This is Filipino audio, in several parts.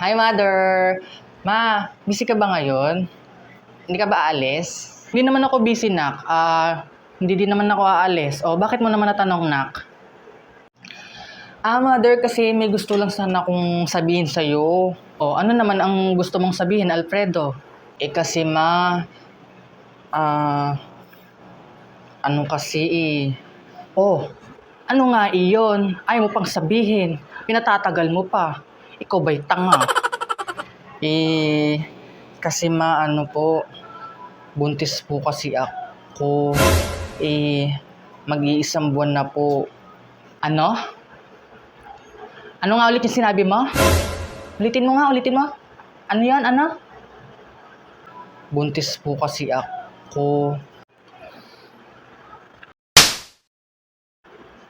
Hi, Mother! Ma, busy ka ba ngayon? Hindi ka ba aalis? Hindi naman ako busy, Nak. Hindi din naman ako aalis. O, bakit mo naman natanong, Nak? Mother, kasi may gusto lang sana akong sabihin sa'yo. O, ano naman ang gusto mong sabihin, Alfredo? Kasi ano kasi Oh, ano nga iyon? Ayaw mo pang sabihin. Pinatatagal mo pa. Ikaw ba'y tanga? Kasi ano po, buntis po kasi ako. Mag-iisang buwan na po. Ano? Ano nga ulit yung sinabi mo? Ulitin mo. Ano yan, ano? Buntis po kasi ako.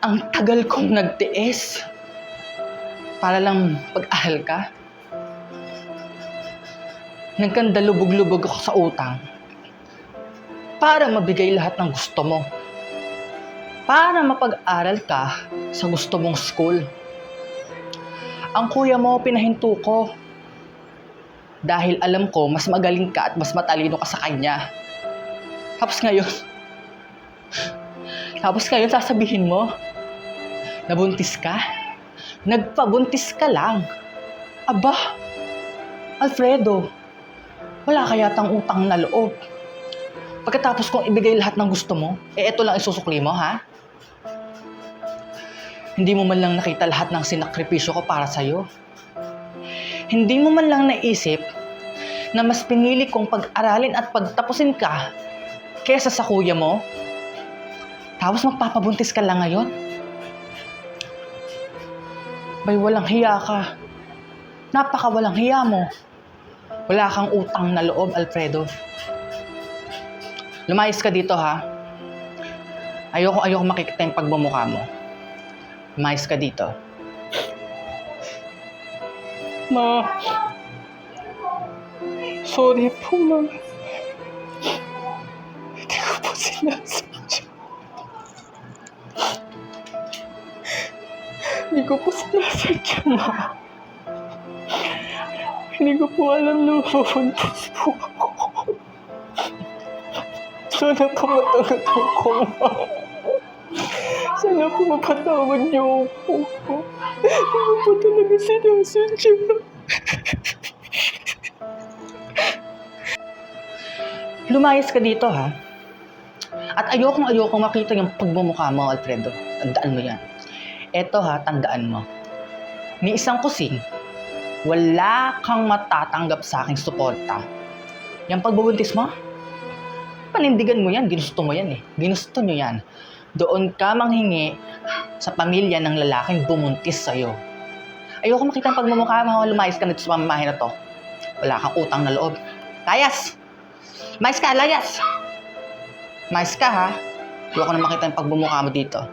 Ang tagal kong nagtiis. Para lang pag-ahal ka. Nagkandalubog-lubog ako sa utang. Para mabigay lahat ng gusto mo. Para mapag-aral ka sa gusto mong school. Ang kuya mo pinahinto ko. Dahil alam ko mas magaling ka at mas matalino ka sa kanya. Tapos ngayon sasabihin mo, nabuntis ka? Nagpabuntis ka lang. Aba, Alfredo, wala kaya tang utang na loob. Pagkatapos kong ibigay lahat ng gusto mo, eto lang isusukli mo, ha? Hindi mo man lang nakita lahat ng sinakripisyo ko para sa'yo. Hindi mo man lang naisip na mas pinili kong pag-aralin at pagtapusin ka kaysa sa kuya mo? Tapos magpapabuntis ka lang ngayon? Bay, walang hiya ka. Napaka-walang hiya mo. Wala kang utang na loob, Alfredo. Lumayas ka dito, ha? Ayoko makikita yung pagmumukha mo. Lumayas ka dito. Ma, sorry po, ma. Hindi ko po sinasadya. Hindi ko po sinasadya, ma. Hindi ko po alam na mabuntis po ako. Sana po matanggap ako, ma. Sana po mapatawad niyo ako. Hindi ko po talaga sinasadya. Lumayas ka dito, ha? At ayokong makita yung pagmumukha mo, Alfredo. Tandaan mo yan. Eto, ha, tandaan mo. Ni isang kusing, wala kang matatanggap sa aking suporta. Yung pagbubuntis mo, panindigan mo yan, ginusto mo yan eh. Ginusto nyo yan. Doon ka manghingi sa pamilya ng lalaking bumuntis sa'yo. Ayoko makita ang pagmumukha mo, lumayas ka nito sa pamamahay na to. Wala kang utang na loob. Layas! Mais ka, layas! Mais ka, ha? Ayoko na makita ang pagmumukha mo dito.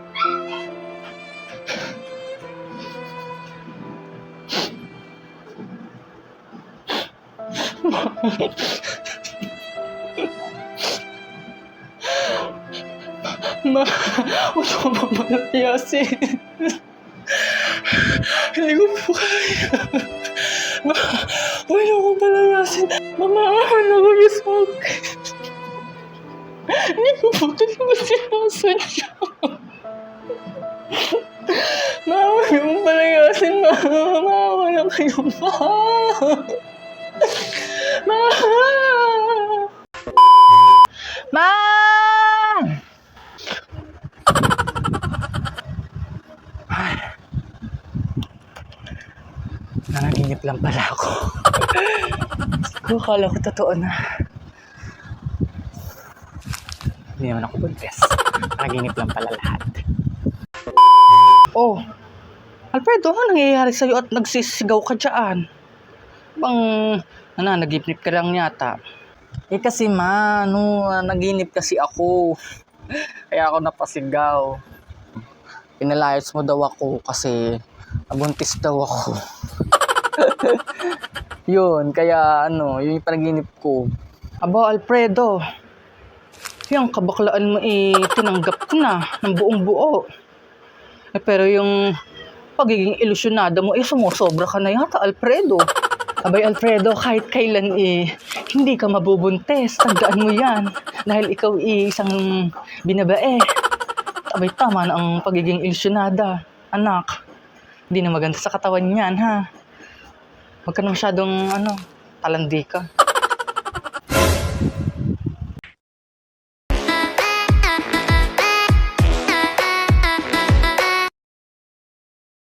Ma, huwag ko mapalayasin. Hindi ko po kaya. Ma, huwag niyo ko palayasin. Mamaahan ako niyo sa akin. Hindi ko po talaga sinasadya. Ma, huwag niyo ko palayasin, ma. Maawa na kayo, ma. Ma! Ma! Nanaginip lang pala ako. Akala ko totoo na. Hindi naman ako buntis. Nanaginip lang pala lahat. Oh, Alfredo, ano nangyayari sa'yo at nagsisigaw ka dyan? Bang nananaginip ka lang yata. Kasi naginip kasi ako. Kaya ako napasigaw. Pinalayas mo daw ako kasi nabuntis daw ako. Yun, kaya yun yung panaginip ko. Aba, Alfredo, yung kabaklaan mo tinanggap ko na ng buong buo. Pero yung pagiging ilusyonada mo, sumusobra ka na yata, Alfredo. Abay Alfredo, kahit kailan hindi ka mabubuntis. Tandaan mo yan. Dahil ikaw isang binabae. Abay tama na ang pagiging ilusyonada. Anak, hindi na maganda sa katawan yan, ha? Huwag ka na masyadong, talandi ka.